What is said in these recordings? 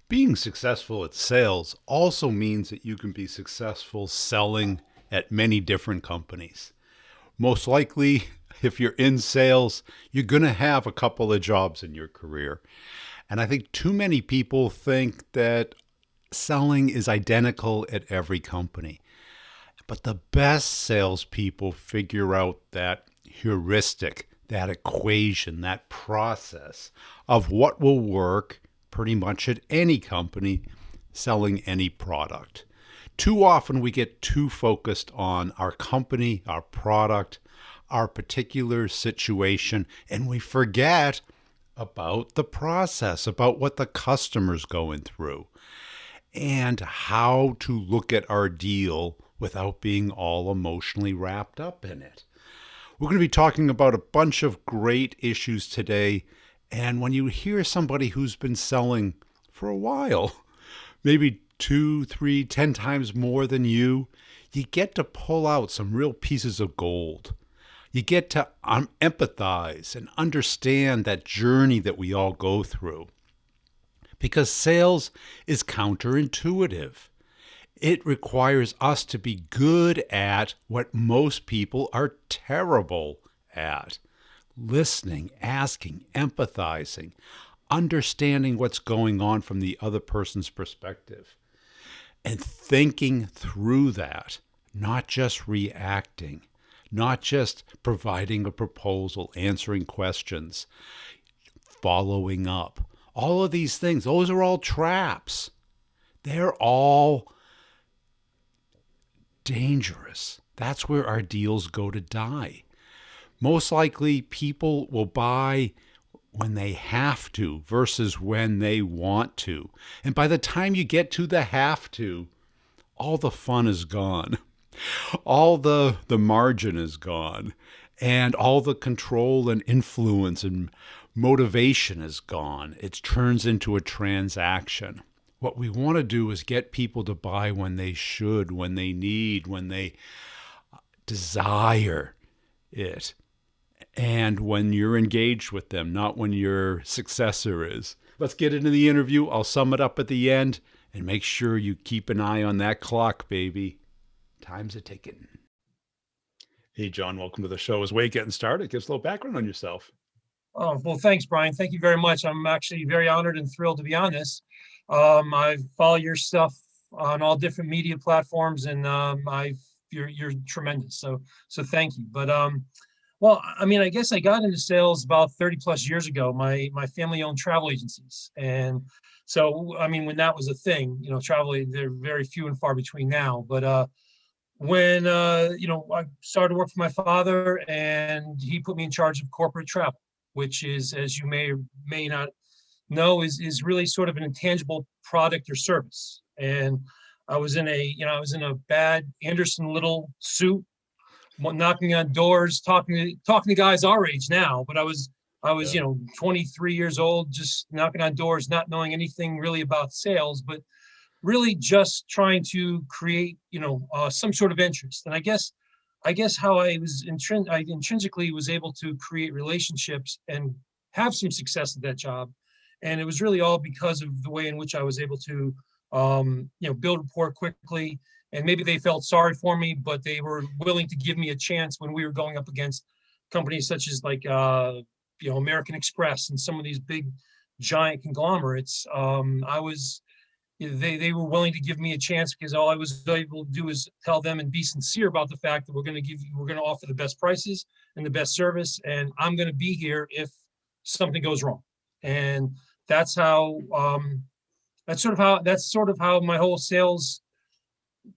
Being successful at sales also means that you can be successful selling at many different companies. Most likely, if you're in sales, you're going to have a couple of jobs in your career. And I think too many people think that selling is identical at every company. But the best salespeople figure out that heuristic, that equation, that process of what will work pretty much at any company selling any product. Too often we get too focused on our company, our product, our particular situation, and we forget about the process, about what the customer's going through, and how to look at our deal without being all emotionally wrapped up in it. We're going to be talking about a bunch of great issues today. And when you hear somebody who's been selling for a while, maybe 2, 3, 10 times more than you get to pull out some real pieces of gold. You get to empathize and understand that journey that we all go through. Because sales is counterintuitive. It requires us to be good at what most people are terrible at. Listening, asking, empathizing, understanding what's going on from the other person's perspective, and thinking through that, not just reacting, not just providing a proposal, answering questions, following up. All of these things, those are all traps. They're all dangerous. That's where our deals go to die. Most likely, people will buy when they have to versus when they want to. And by the time you get to the have to, all the fun is gone. All the margin is gone. And all the control and influence and motivation is gone. It turns into a transaction. What we want to do is get people to buy when they should, when they need, when they desire it. And when you're engaged with them, not when your successor is. Let's get into the interview. I'll sum it up at the end. And make sure you keep an eye on that clock, baby. Time's a ticking. Hey, John, welcome to the show. As we're getting started, give us a little background on yourself. Oh, well, thanks, Brian. Thank you very much. I'm actually very honored and thrilled to be on this. I follow your stuff on all different media platforms, and you're tremendous. So thank you. But well, I mean, I guess I got into sales about 30 plus years ago. My family owned travel agencies, and so I mean, when that was a thing, travel, they're very few and far between now. But when I started to work for my father, and he put me in charge of corporate travel, which is, as you may or may not know, is really sort of an intangible product or service. And I was in a bad Anderson Little suit, knocking on doors, talking to guys our age now. But I was 23 years old, just knocking on doors, not knowing anything really about sales, but really just trying to create some sort of interest. And I guess how I intrinsically was able to create relationships and have some success at that job. And it was really all because of the way in which I was able to, build rapport quickly. And maybe they felt sorry for me, but they were willing to give me a chance when we were going up against companies such as like, American Express and some of these big giant conglomerates. They were willing to give me a chance because all I was able to do is tell them and be sincere about the fact that we're going to offer the best prices and the best service, and I'm going to be here if something goes wrong. And that's how that's sort of how my whole sales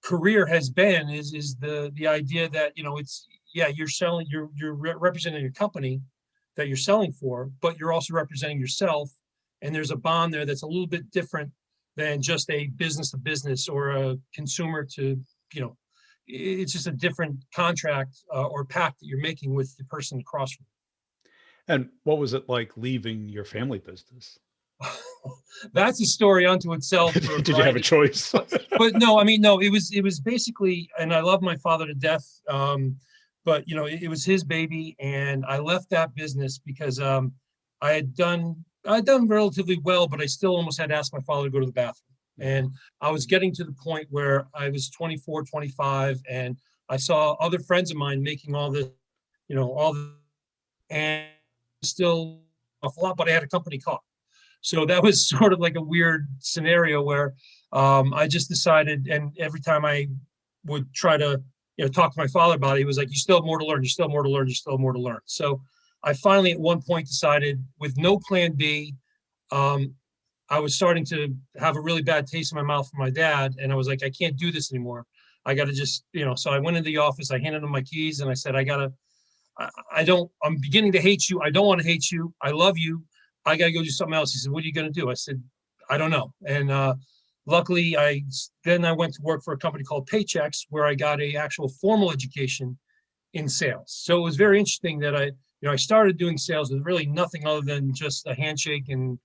career has been. Is the idea that you're representing your company that you're selling for, but you're also representing yourself, and there's a bond there that's a little bit different than just a business to business or a consumer to, it's just a different contract or pact that you're making with the person across from you. And what was it like leaving your family business? That's a story unto itself. Did you have a choice? but no, I mean, no, it was basically, and I love my father to death. But it was his baby, and I left that business because I had done I'd done relatively well, but I still almost had to ask my father to go to the bathroom. And I was getting to the point where I was 24, 25, and I saw other friends of mine making all this, all the, and still awful lot, but I had a company car. So that was sort of like a weird scenario where I just decided, and every time I would try to, talk to my father about it, he was like, "You still have more to learn. You still have more to learn. You still have more to learn." So I finally, at one point, decided, with no plan B, um, I was starting to have a really bad taste in my mouth from my dad, and I was like, "I can't do this anymore. I got to just, So I went into the office. I handed him my keys, and I said, "I gotta. I don't. I'm beginning to hate you. I don't want to hate you. I love you. I got to go do something else." He said, "What are you going to do?" I said, "I don't know." And luckily, I went to work for a company called Paychecks, where I got a actual formal education in sales. So it was very interesting that I started doing sales with really nothing other than just a handshake and,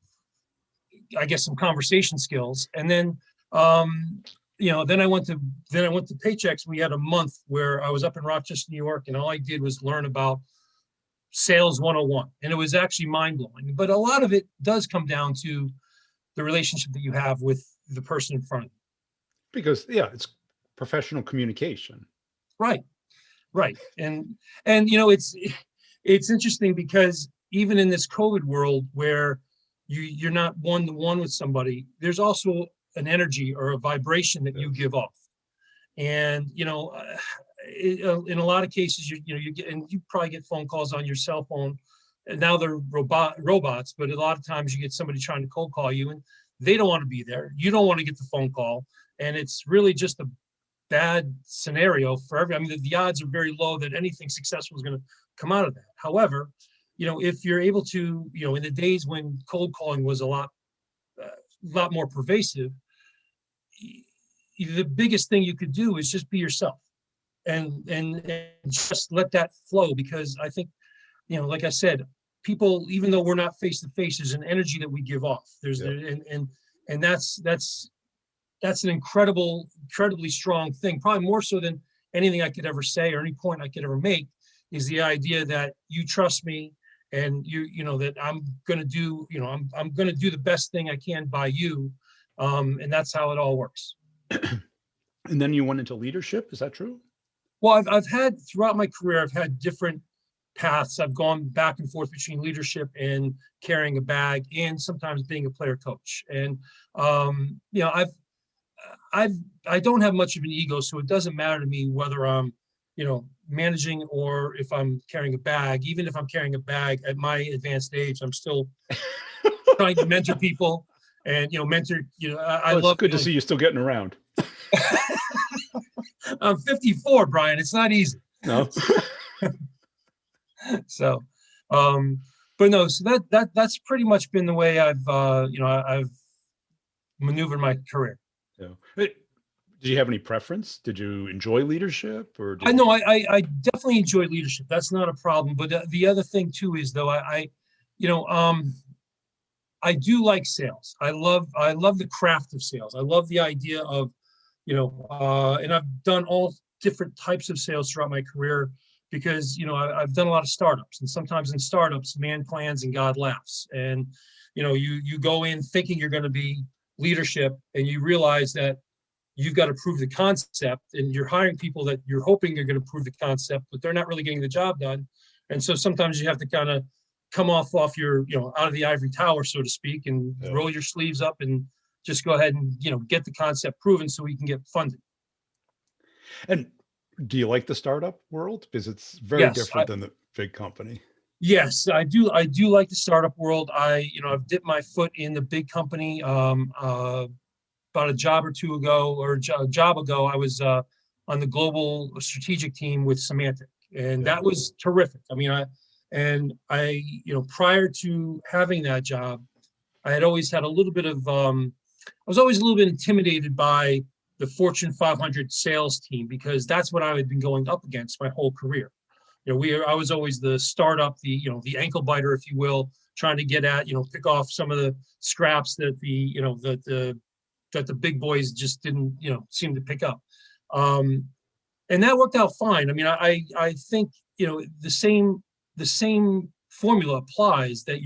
I guess, some conversation skills. And then, then I went to Paychecks. We had a month where I was up in Rochester, New York, and all I did was learn about sales 101. And it was actually mind blowing. But a lot of it does come down to the relationship that you have with the person in front of you. Because yeah, it's professional communication. Right. Right. And it's interesting because even in this COVID world where you're not one to one with somebody, there's also an energy or a vibration that you give off. And in a lot of cases, you get, and you probably get phone calls on your cell phone. And now they're robots, but a lot of times you get somebody trying to cold call you, and they don't want to be there. You don't want to get the phone call, and it's really just a bad scenario for every. I mean, the odds are very low that anything successful is going to come out of that. However, if you're able to, in the days when cold calling was a lot more pervasive, the biggest thing you could do is just be yourself, and just let that flow. Because I think, like I said, people, even though we're not face to face, there's an energy that we give off. And that's an incredibly strong thing, probably more so than anything I could ever say or any point I could ever make, is the idea that you trust me, and that I'm going to do, I'm going to do the best thing I can by you. And that's how it all works. And then you went into leadership. Is that true? Well, I've had, throughout my career, I've had different paths. I've gone back and forth between leadership and carrying a bag, and sometimes being a player coach. And I don't have much of an ego, so it doesn't matter to me whether I'm, managing or if I'm carrying a bag. Even if I'm carrying a bag at my advanced age, I'm still trying to mentor people and, mentor, I Well, it's love. good to see you still getting around. I'm 54, Brian. It's not easy. No. So, but no, so that's pretty much been the way I've maneuvered my career. Yeah. Did you have any preference? Did you enjoy leadership, or I know I definitely enjoy leadership. That's not a problem. But the other thing too is, though, I do like sales. I love the craft of sales. I love the idea of, and I've done all different types of sales throughout my career, because I've done a lot of startups, and sometimes in startups, man plans and God laughs. And you go in thinking you're going to be leadership, and you realize that you've got to prove the concept, and you're hiring people that you're hoping they're going to prove the concept, but they're not really getting the job done. And so sometimes you have to kind of come off your, out of the ivory tower, so to speak, and roll your sleeves up and just go ahead and, get the concept proven so we can get funded. And do you like the startup world? Because it's very different than the big company. Yes, I do. I do like the startup world. I've dipped my foot in the big company. About a job or two ago, or a job ago, I was on the global strategic team with Symantec, and that was terrific. I mean, prior to having that job, I had always had a little bit of, I was always a little bit intimidated by the Fortune 500 sales team, because that's what I had been going up against my whole career. I was always the startup, the ankle biter, if you will, trying to get at, pick off some of the scraps that that the big boys just didn't, seem to pick up. And that worked out fine. I mean, I think, the same formula applies, that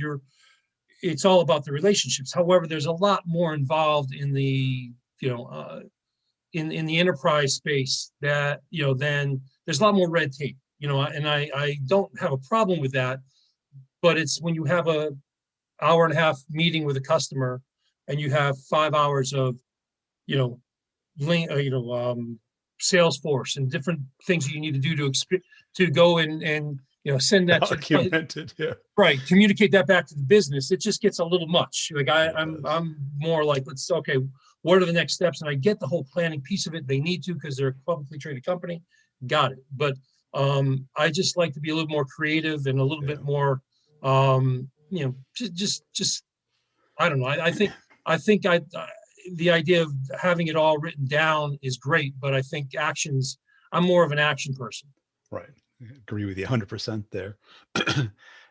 it's all about the relationships. However, there's a lot more involved in the, in the enterprise space that, then there's a lot more red tape, and I don't have a problem with that, but it's when you have a hour and a half meeting with a customer and you have 5 hours of, you know, Salesforce and different things you need to do to go and send that to Documented, yeah. right, communicate that back to the business. It just gets a little much. Like I'm does. more like, okay, what are the next steps? And I get the whole planning piece of it. They need to because they're a publicly traded company. Got it. But I just like to be a little more creative and a little bit more, just I don't know. I think the idea of having it all written down is great, but I think I'm more of an action person. Right. I agree with you 100% there.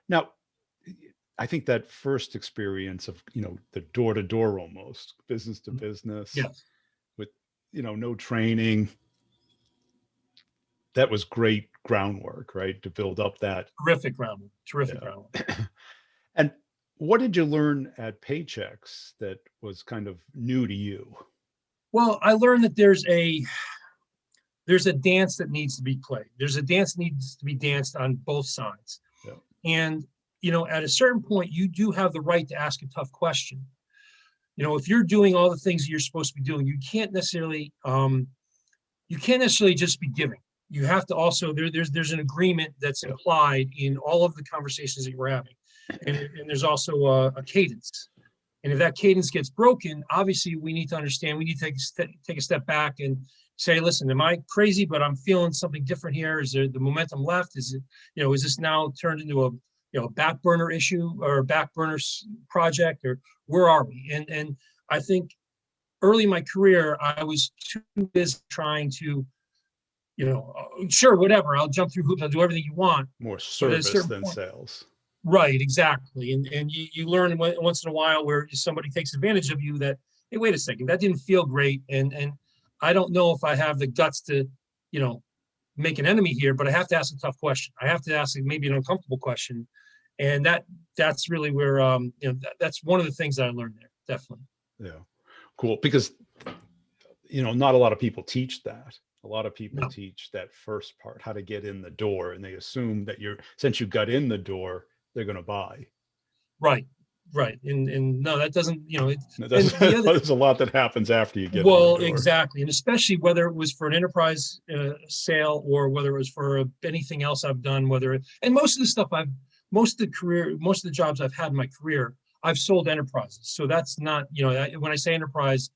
Now, I think that first experience of, the door to door, almost business to business, Yes. with, no training, that was great groundwork, right? To build up that. Terrific groundwork. And what did you learn at Paychecks that was kind of new to you? Well, I learned that there's a dance that needs to be played. There's a dance that needs to be danced on both sides. Yeah. And, at a certain point, you do have the right to ask a tough question. If you're doing all the things that you're supposed to be doing, you can't necessarily just be giving. You have to also, there's an agreement that's implied in all of the conversations that you're having. And there's also a cadence. And if that cadence gets broken, obviously we need to understand, we need to take a step back and say, listen, am I crazy, but I'm feeling something different here? Is there the momentum left? Is it, is this now turned into a back burner issue or a back burner project, or where are we? And I think early in my career, I was too busy trying to, sure, whatever, I'll jump through hoops, I'll do everything you want. More service than point, sales. Right, exactly. And you learn once in a while where somebody takes advantage of you that, hey, wait a second, that didn't feel great. And I don't know if I have the guts to, make an enemy here, but I have to ask a tough question. I have to ask maybe an uncomfortable question. And that's really where, that's one of the things that I learned there, definitely. Yeah, cool. Because, not a lot of people teach that. A lot of people teach that first part, how to get in the door. And they assume that since you got in the door, they're going to buy. Right. And no, that doesn't, there's a lot that happens after you get in the door. Exactly. And especially whether it was for an enterprise sale or whether it was for anything else I've done, and most of the stuff most of the jobs I've had in my career, I've sold enterprises. So that's not, when I say enterprise,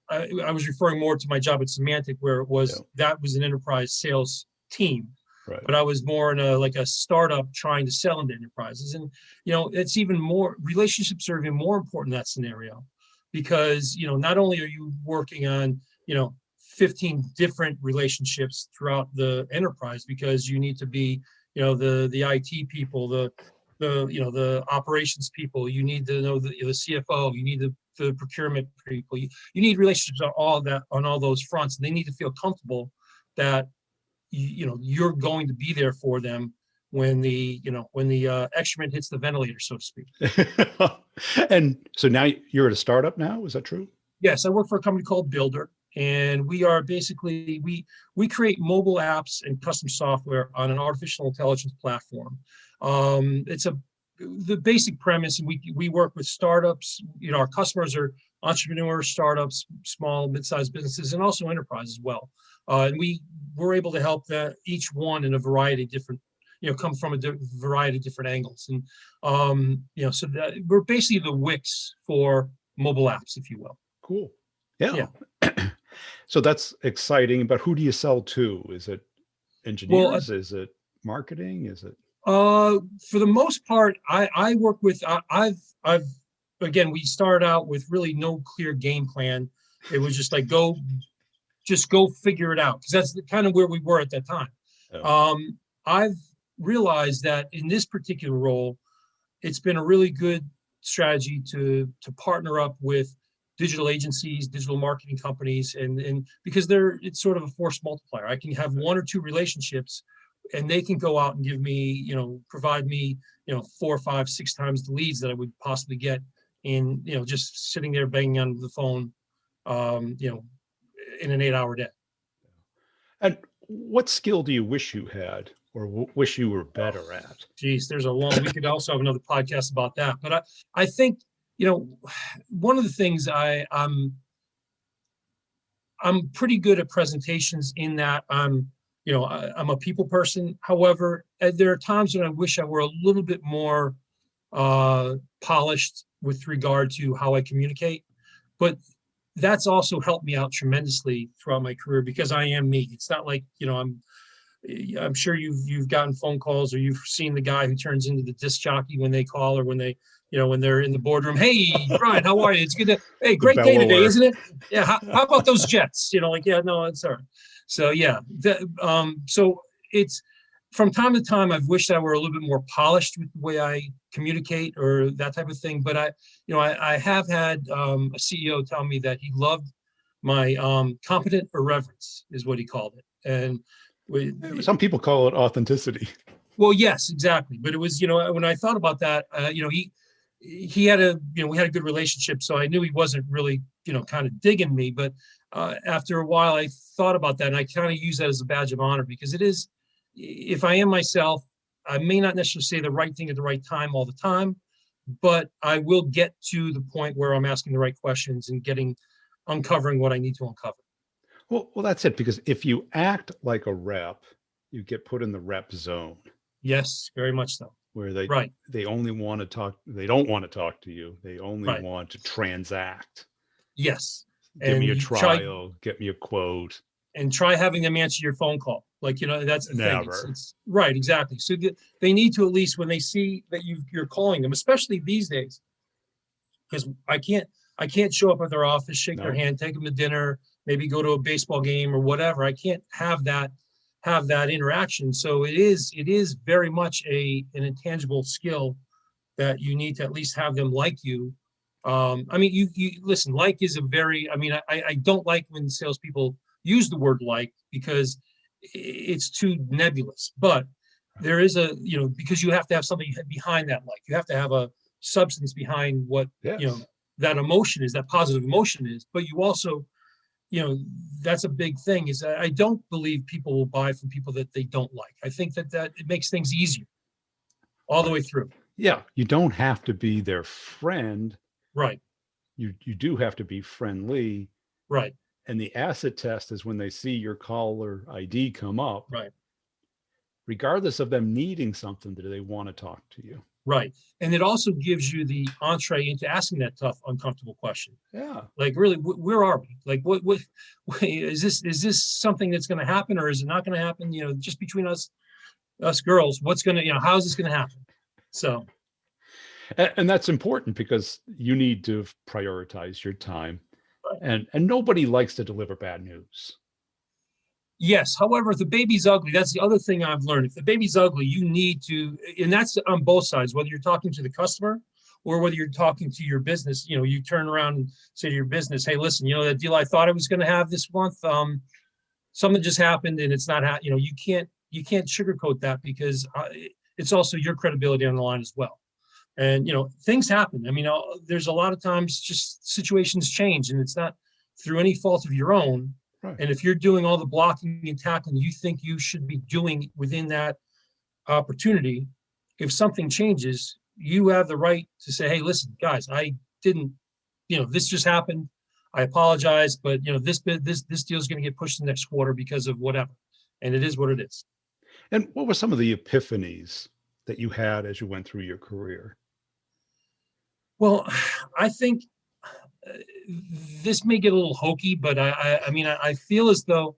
I was referring more to my job at Symantec, where it was, that was an enterprise sales team. Right. But I was more in a startup trying to sell into enterprises. And, it's even more, relationships are even more important in that scenario, because, not only are you working on, 15 different relationships throughout the enterprise, because you need to be, the IT people, the operations people, you need to know the CFO, you need the procurement people, you need relationships on all those fronts. And they need to feel comfortable that you're going to be there for them when the excrement hits the ventilator, so to speak. And so now you're at a startup now, is that true? Yes, I work for a company called Builder, and we are basically, we create mobile apps and custom software on an artificial intelligence platform. It's the basic premise, and we work with startups. Our customers are entrepreneurs, startups, small, mid-sized businesses, and also enterprise as well. And we're able to help each one in a variety of different, come from a variety of different angles. And, so that we're basically the Wix for mobile apps, if you will. Cool. Yeah. So that's exciting. But who do you sell to? Is it engineers? Is it marketing? Is it? For the most part, I work with, again, we started out with really no clear game plan. It was just like, go figure it out. Because that's kind of where we were at that time. Oh. I've realized that in this particular role, it's been a really good strategy to partner up with digital agencies, digital marketing companies, and because it's sort of a force multiplier. I can have one or two relationships and they can go out and give me, provide me, 4, 5, 6 times the leads that I would possibly get in, just sitting there banging on the phone, in an 8-hour day. And what skill do you wish you had or wish you were better at? Geez, we could also have another podcast about that. But I think, one of the things I'm pretty good at presentations in that I'm a people person. However, there are times when I wish I were a little bit more polished with regard to how I communicate. But that's also helped me out tremendously throughout my career because I am me. It's not like, I'm sure you've gotten phone calls or you've seen the guy who turns into the disc jockey when they call or when they, when they're in the boardroom. Hey, Brian, how are you? It's good to, hey, great day today, isn't it? Yeah. How about those Jets? Yeah, no, it's all right. So yeah, so it's from time to time, I've wished I were a little bit more polished with the way I communicate or that type of thing. But I have had a CEO tell me that he loved my competent irreverence is what he called it. And some people call it authenticity. Well, yes, exactly. But it was, when I thought about that, he had we had a good relationship. So I knew he wasn't really, kind of digging me. But after a while, I thought about that and I kind of use that as a badge of honor because it is, if I am myself, I may not necessarily say the right thing at the right time all the time, but I will get to the point where I'm asking the right questions and uncovering what I need to uncover. Well, that's it. Because if you act like a rep, you get put in the rep zone. Yes, very much so. Where they only want to talk. They don't want to talk to you. They only want to transact. Yes. Give me a trial. Get me a quote. And try having them answer your phone call. Like, that's the thing. It's right, exactly. So they need to, at least when they see that you're calling them, especially these days, because I can't show up at their office, shake their hand, take them to dinner, maybe go to a baseball game or whatever. I can't have that interaction. So it is very much an intangible skill that you need to at least have them like you. You listen, like is I don't like when salespeople use the word like because it's too nebulous, but there is because you have to have something behind that. Like you have to have a substance behind what, that emotion is, that positive emotion is, but you also, that's a big thing is I don't believe people will buy from people that they don't like. I think that it makes things easier all the way through. Yeah. You don't have to be their friend. Right. You do have to be friendly. Right. And the acid test is when they see your caller ID come up. Right. Regardless of them needing something, do they want to talk to you? Right. And it also gives you the entree into asking that tough, uncomfortable question. Yeah. Like, really, where are we? Like, what is this something that's going to happen or is it not going to happen? Just between us girls, what's going to, how is this going to happen? So. And that's important because you need to prioritize your time. Right. And nobody likes to deliver bad news. Yes. However, if the baby's ugly, that's the other thing I've learned. If the baby's ugly, you need to, and that's on both sides, whether you're talking to the customer or whether you're talking to your business, you turn around and say to your business, hey, listen, that deal I thought I was going to have this month, something just happened and it's not, you can't sugarcoat that because it's also your credibility on the line as well. And, things happen. There's a lot of times just situations change and it's not through any fault of your own. Right. And if you're doing all the blocking and tackling you think you should be doing within that opportunity, if something changes, you have the right to say, hey, listen, guys, I didn't, this just happened. I apologize, but, this deal is going to get pushed to the next quarter because of whatever. And it is what it is. And what were some of the epiphanies that you had as you went through your career? Well, I think this may get a little hokey, but I feel as though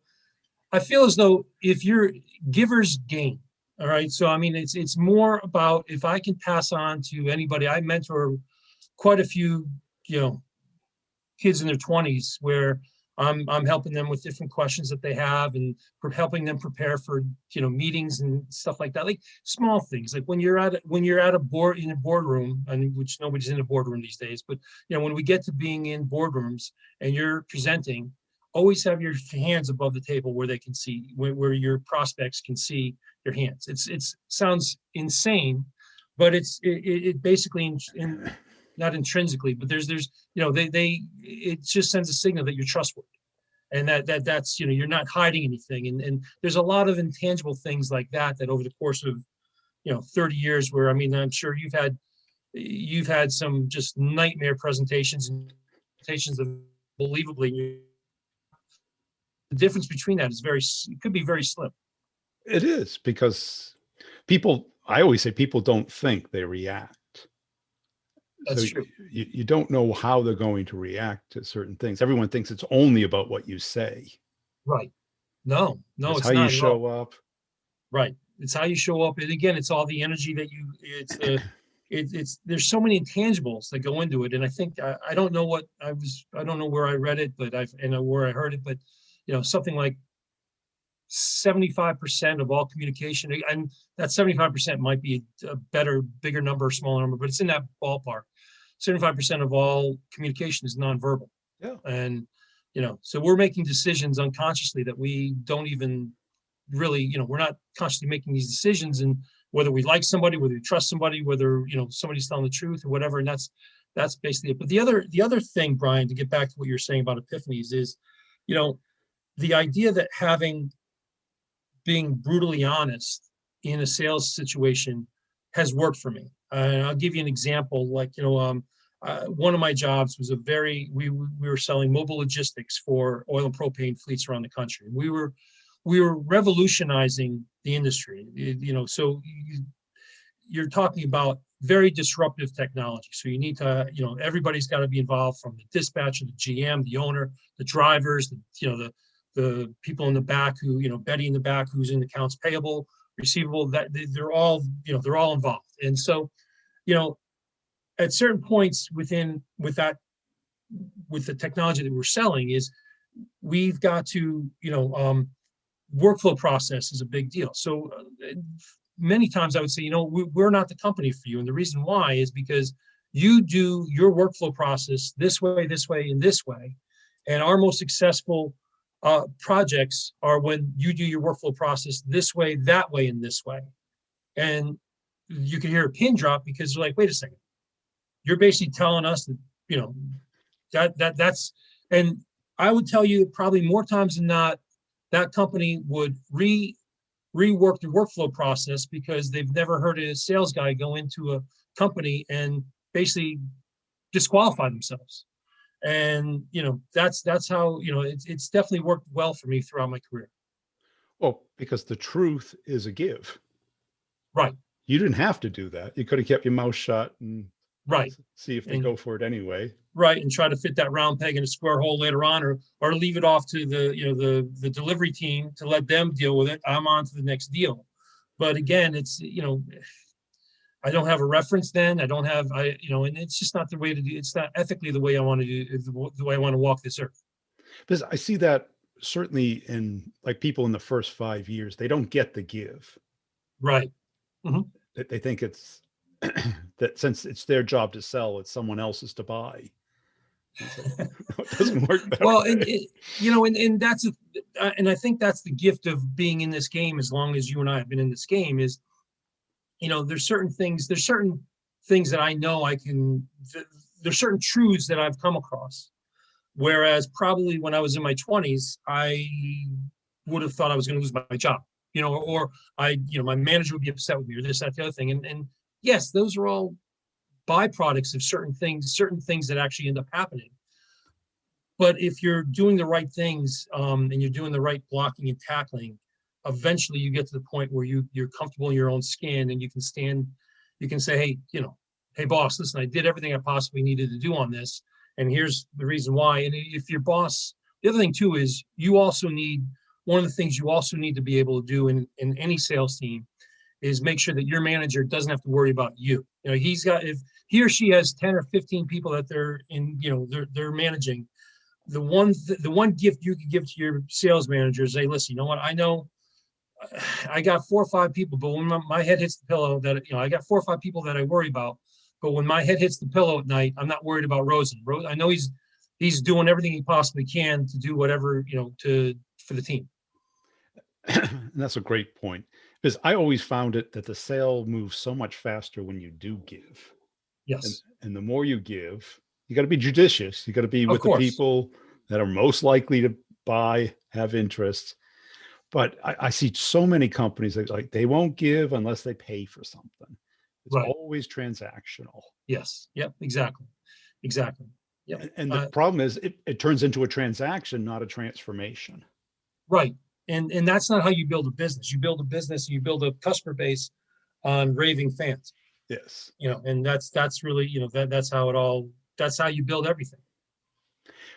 if you're givers gain, all right. So it's more about if I can pass on to anybody. I mentor quite a few kids in their 20s where I'm helping them with different questions that they have and helping them prepare for meetings and stuff like that, like small things like when you're at a board in a boardroom, and which nobody's in a boardroom these days, but when we get to being in boardrooms and you're presenting, always have your hands above the table where they can see, where your prospects can see your hands. It's sounds insane, but it basically not intrinsically, but there's it just sends a signal that you're trustworthy, and that's you're not hiding anything, and there's a lot of intangible things like that over the course of 30 years, where I mean, I'm sure you've had some just nightmare presentations and presentations of believably. The difference between that is it could be very slim. It is, because I always say people don't think, they react. That's So true. you don't know how they're going to react to certain things. Everyone thinks it's only about what you say. Right. No, It's it's how you not at all. show up. Right. It's how you show up. And again, it's all the energy that it's there's so many intangibles that go into it. And I think, I don't know I don't know where I read it, but where I heard it, but something like 75% of all communication, and that 75% might be a bigger number or smaller number, but it's in that ballpark. 75% of all communication is nonverbal. Yeah. And, so we're making decisions unconsciously that we don't even really, we're not consciously making these decisions, and whether we like somebody, whether we trust somebody, whether, somebody's telling the truth or whatever. And that's basically it. But the other thing, Brian, to get back to what you're saying about epiphanies is, the idea that being brutally honest in a sales situation has worked for me. And I'll give you an example. Like, one of my jobs was we were selling mobile logistics for oil and propane fleets around the country. We were revolutionizing the industry. So you're talking about very disruptive technology. So you need to, everybody's got to be involved, from the dispatcher, the GM, the owner, the drivers, the people in the back who, Betty in the back who's in accounts payable, receivable, that they're all involved. And so, at certain points with the technology that we're selling, is we've got to, workflow process is a big deal. So many times I would say, we're not the company for you. And the reason why is because you do your workflow process this way, and this way. And our most successful projects are when you do your workflow process this way, that way, and this way. And you can hear a pin drop, because they're like, wait a second, you're basically telling us that, that's, and I would tell you probably more times than not, that company would rework the workflow process, because they've never heard a sales guy go into a company and basically disqualify themselves. And that's how it's definitely worked well for me throughout my career. Well, because the truth is a give. Right. You didn't have to do that. You could have kept your mouth shut and right see if they go for it anyway. Right, and try to fit that round peg in a square hole later on, or leave it off to the delivery team to let them deal with it. I'm on to the next deal. But again, it's I don't have a reference then. I don't have and it's just not the way to do. It's not ethically the way I want to do, the way I want to walk this earth. Because I see that certainly in, like, people in the first 5 years, they don't get the give. Right. Mm-hmm. They think it's that since it's their job to sell, it's someone else's to buy. It doesn't work that well, way. And that's and I think that's the gift of being in this game. As long as you and I have been in this game, is there's certain things that I know there's certain truths that I've come across. Whereas probably when I was in my 20s, I would have thought I was going to lose my job, or my manager would be upset with me, or this, that, the other thing. And yes, those are all byproducts of certain things that actually end up happening. But if you're doing the right things, and you're doing the right blocking and tackling, eventually you get to the point where you're comfortable in your own skin, and you can say, hey boss, listen, I did everything I possibly needed to do on this, and here's the reason why. And if your boss, the other thing too is one of the things you also need to be able to do in any sales team is make sure that your manager doesn't have to worry about you. If he or she has 10 or 15 people that they're managing, the one gift you could give to your sales manager is, hey, listen, you know what? I know I got 4 or 5 people, but when my head hits the pillow, that I got 4 or 5 people that I worry about. But when my head hits the pillow at night, I'm not worried about Rosen. I know he's doing everything he possibly can to do whatever, for the team. And that's a great point, because I always found it that the sale moves so much faster when you do give. Yes, And the more you give, you got to be judicious. You got to be of with the course. people that are most likely to buy, have interest. But I see so many companies that like they won't give unless they pay for something. It's Right. always transactional. Yes. Yep. Exactly. Exactly. Yep. And the problem is it turns into a transaction, not a transformation. Right. And that's not how you build a business. You build a business and you build a customer base on raving fans. Yes. And that's really, that's how you build everything.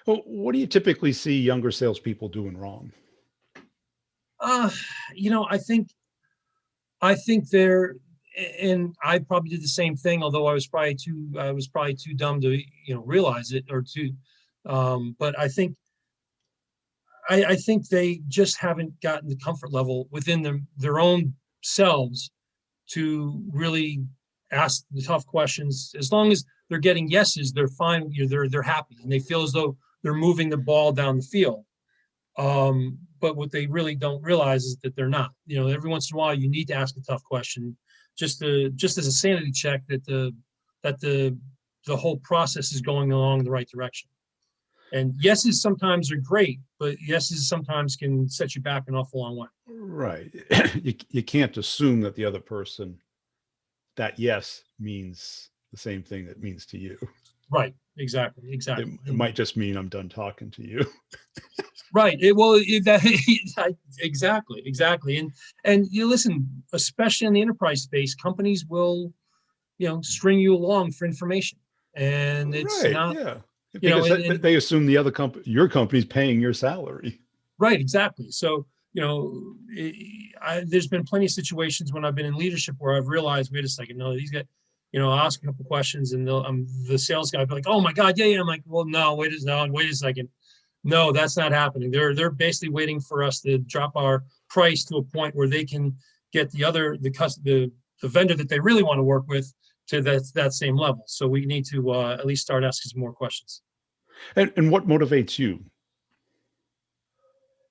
Well, what do you typically see younger salespeople doing wrong? Uh, I think they're, and I probably did the same thing, although I was probably too dumb to, realize it or to, but I think they just haven't gotten the comfort level within their own selves to really ask the tough questions. As long as they're getting yeses, they're fine. They're happy and they feel as though they're moving the ball down the field. But what they really don't realize is that they're not. Every once in a while, you need to ask a tough question, just as a sanity check that the whole process is going along the right direction. And yeses sometimes are great, but yeses sometimes can set you back an awful long way. Right. You can't assume that the other person, that yes means the same thing that means to you. Right. Exactly. It, Exactly. it might just mean I'm done talking to you. Right. Exactly. Exactly. And you listen, especially in the enterprise space, companies will, string you along for information, and it's Right. not, Yeah. you know, Because and, and they assume the other company, your company's paying your salary. right. Exactly. So, there's been plenty of situations when I've been in leadership where I've realized, wait a second, no, these guys, I'll ask a couple questions and the sales guy will be like, oh my God, yeah, yeah. I'm like, well, no, wait a second. No, that's not happening. They're basically waiting for us to drop our price to a point where they can get the vendor that they really want to work with to that same level. So we need to at least start asking some more questions. And what motivates you?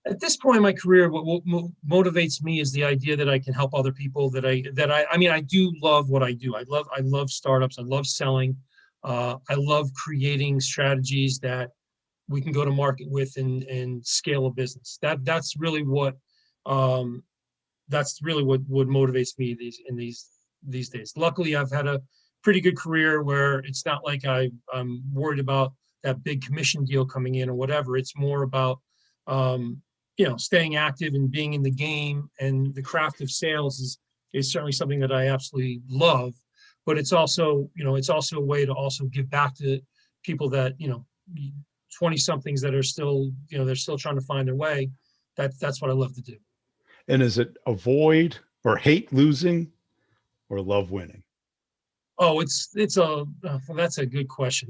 At this point in my career, what motivates me is the idea that I can help other people. I mean, I do love what I do. I love startups. I love selling. I love creating strategies that we can go to market with and scale a business. Um, that's really what motivates me these days. Luckily, I've had a pretty good career where it's not like I'm worried about that big commission deal coming in or whatever. It's more about staying active and being in the game. And the craft of sales is certainly something that I absolutely love. But it's also a way to also give back to people that 20 somethings that are still they're still trying to find their way. That's what I love to do. And is it avoid or hate losing or love winning? Oh, well, that's a good question.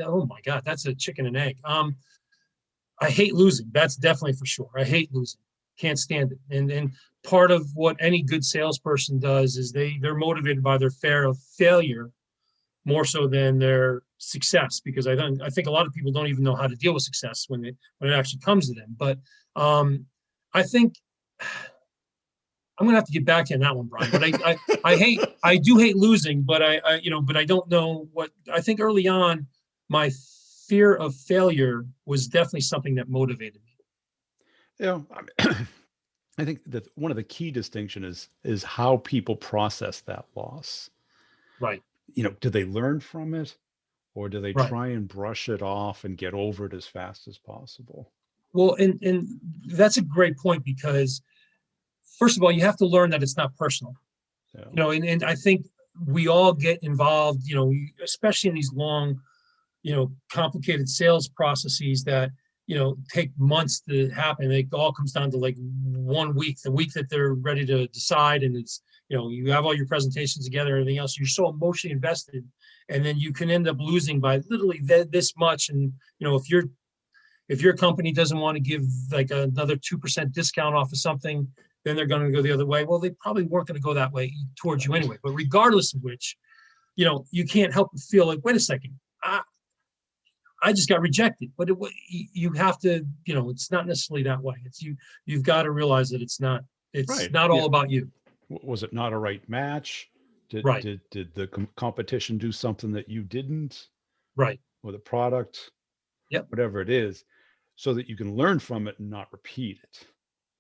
Oh my God, that's a chicken and egg. I hate losing. That's definitely for sure. I hate losing. Can't stand it. And part of what any good salesperson does is they're motivated by their fear of failure more so than their success, because I think a lot of people don't even know how to deal with success when it actually comes to them. But I think I'm gonna have to get back to you on that one, Brian. But I do hate losing, but but I don't know what I think early on. My fear of failure was definitely something that motivated me. Yeah, I think that one of the key distinction is how people process that loss. Right, Do they learn from it, or do they right. try and brush it off and get over it as fast as possible? Well, and that's a great point because first of all, you have to learn that it's not personal. Yeah. And I think we all get involved, especially in these long, complicated sales processes that, take months to happen. It all comes down to like 1 week, the week that they're ready to decide. And it's, you have all your presentations together, everything else. You're so emotionally invested. And then you can end up losing by literally this much. And, if your company doesn't want to give like another 2% discount off of something, then they're going to go the other way. Well, they probably weren't going to go that way towards you anyway. But regardless of which, you can't help but feel like, wait a second, I just got rejected. But you have to, it's not necessarily that way. You've got to realize that it's Right. not Yeah. all about you. Was it not a right match? Did Right. did did the competition do something that you didn't, Right. or the product, Yep. whatever it is, so that you can learn from it and not repeat it?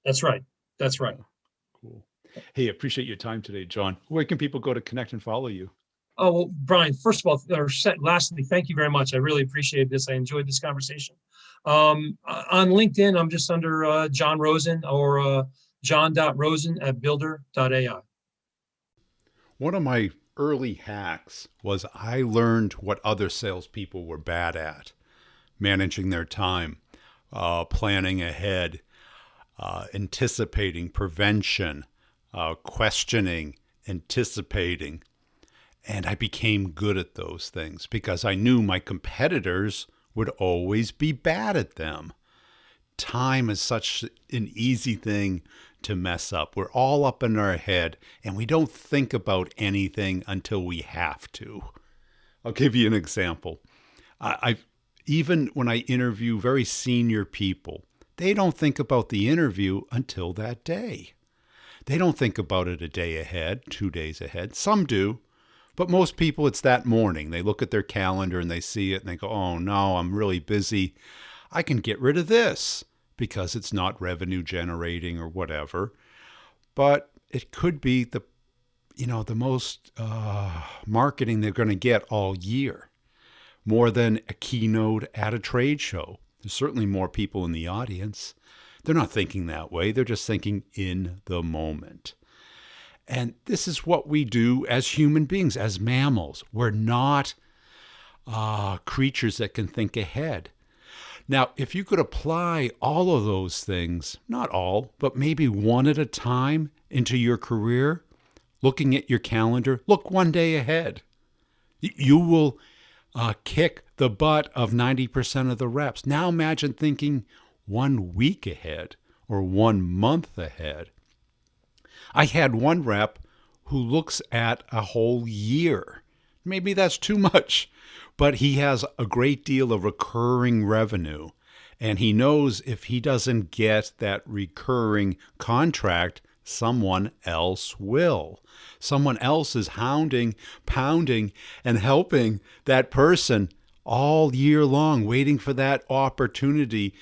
That's right. That's right. Yeah, cool. Hey, appreciate your time today, John. Where can people go to connect and follow you? Oh, well, Brian, first of all, lastly, thank you very much. I really appreciate this. I enjoyed this conversation. On LinkedIn, I'm just under John Rosen or john.rosen@builder.ai. One of my early hacks was I learned what other salespeople were bad at: managing their time, planning ahead, anticipating, prevention, questioning, anticipating. And I became good at those things because I knew my competitors would always be bad at them. Time is such an easy thing to mess up. We're all up in our head and we don't think about anything until we have to. I'll give you an example. I even when I interview very senior people, they don't think about the interview until that day. They don't think about it a day ahead, 2 days ahead. Some do, but most people, it's that morning. They look at their calendar and they see it and they go, oh no, I'm really busy. I can get rid of this because it's not revenue generating or whatever. But it could be the most marketing they're going to get all year, more than a keynote at a trade show. There's certainly more people in the audience. They're not thinking that way. They're just thinking in the moment. And this is what we do as human beings, as mammals. We're not creatures that can think ahead. Now, if you could apply all of those things, not all, but maybe one at a time into your career, looking at your calendar, look one day ahead. You will kick the butt of 90% of the reps. Now imagine thinking 1 week ahead or 1 month ahead. I had one rep who looks at a whole year. Maybe that's too much, but he has a great deal of recurring revenue. And he knows if he doesn't get that recurring contract, someone else will. Someone else is hounding, pounding, and helping that person all year long, waiting for that opportunity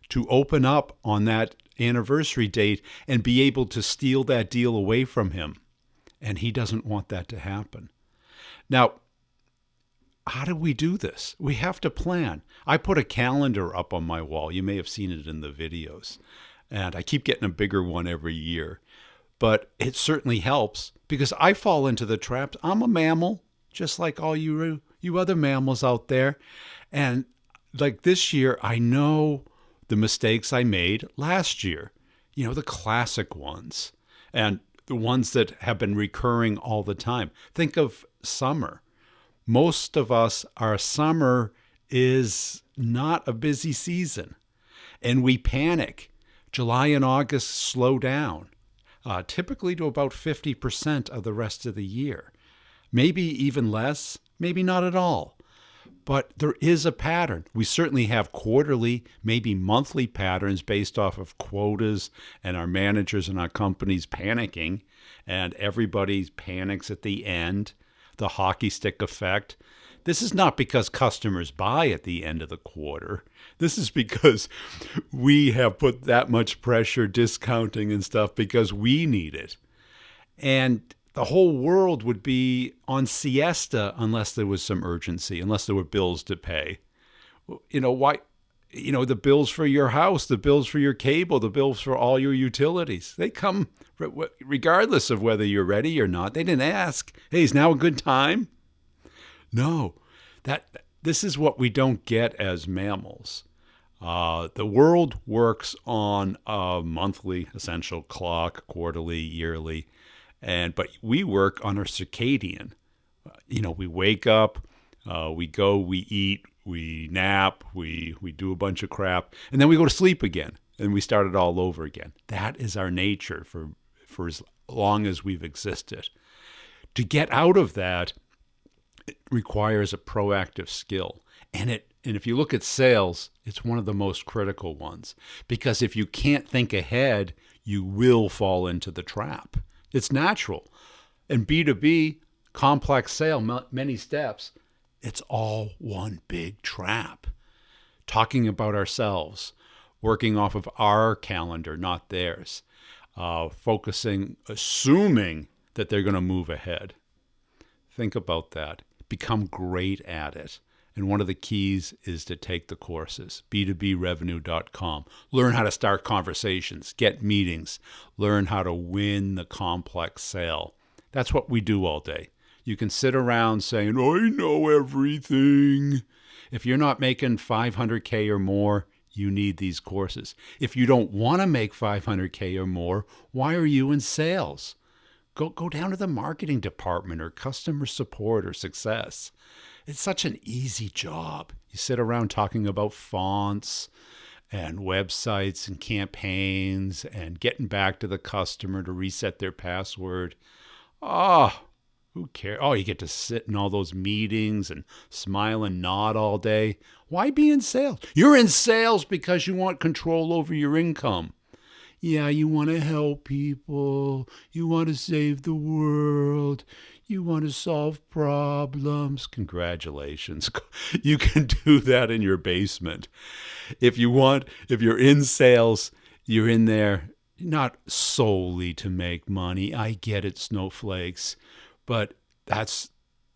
to open up on that anniversary date and be able to steal that deal away from him. And he doesn't want that to happen. Now, how do we do this? We have to plan. I put a calendar up on my wall. You may have seen it in the videos. And I keep getting a bigger one every year. But it certainly helps because I fall into the traps. I'm a mammal, just like all you other mammals out there. And like this year, I know the mistakes I made last year, the classic ones and the ones that have been recurring all the time. Think of summer. Most of us, our summer is not a busy season and we panic. July and August slow down, typically to about 50% of the rest of the year. Maybe even less, maybe not at all. But there is a pattern. We certainly have quarterly, maybe monthly patterns based off of quotas and our managers and our companies panicking, and everybody panics at the end, the hockey stick effect. This is not because customers buy at the end of the quarter. This is because we have put that much pressure, discounting and stuff because we need it. And the whole world would be on siesta unless there was some urgency, unless there were bills to pay. Why? The bills for your house, the bills for your cable, the bills for all your utilities, they come regardless of whether you're ready or not. They didn't ask, hey, is now a good time? No, this is what we don't get as mammals. The world works on a monthly essential clock, quarterly, yearly. But we work on our circadian. We wake up, we go, we eat, we nap, we do a bunch of crap, and then we go to sleep again, and we start it all over again. That is our nature for as long as we've existed. To get out of that, it requires a proactive skill, and And if you look at sales, it's one of the most critical ones, because if you can't think ahead, you will fall into the trap. It's natural. And B2B, complex sale, many steps, it's all one big trap. Talking about ourselves, working off of our calendar, not theirs, focusing, assuming that they're going to move ahead. Think about that. Become great at it. And one of the keys is to take the courses, b2brevenue.com. Learn how to start conversations, get meetings, learn how to win the complex sale. That's what we do all day. You can sit around saying, I know everything. If you're not making $500K or more, you need these courses. If you don't want to make $500K or more, why are you in sales? Go down to the marketing department or customer support or success. It's such an easy job. You sit around talking about fonts and websites and campaigns and getting back to the customer to reset their password. Who cares? You get to sit in all those meetings and smile and nod all day. Why be in sales? You're in sales because you want control over your income. Yeah, you want to help people. You want to save the world. You want to solve problems. Congratulations. You can do that in your basement. If you're in sales, you're in there not solely to make money. I get it, snowflakes. But that's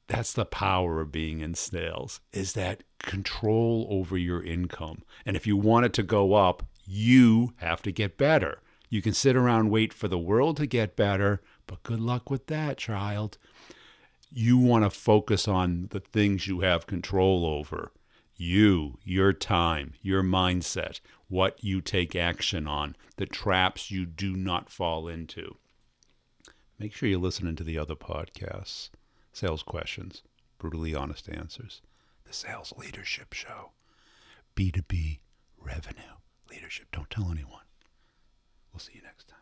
the power of being in sales, is that control over your income. And if you want it to go up, you have to get better. You can sit around and wait for the world to get better, but good luck with that, child. You want to focus on the things you have control over. You, your time, your mindset, what you take action on, the traps you do not fall into. Make sure you're listening to the other podcasts. Sales Questions, Brutally Honest Answers, The Sales Leadership Show, B2B Revenue Leadership. Don't tell anyone. We'll see you next time.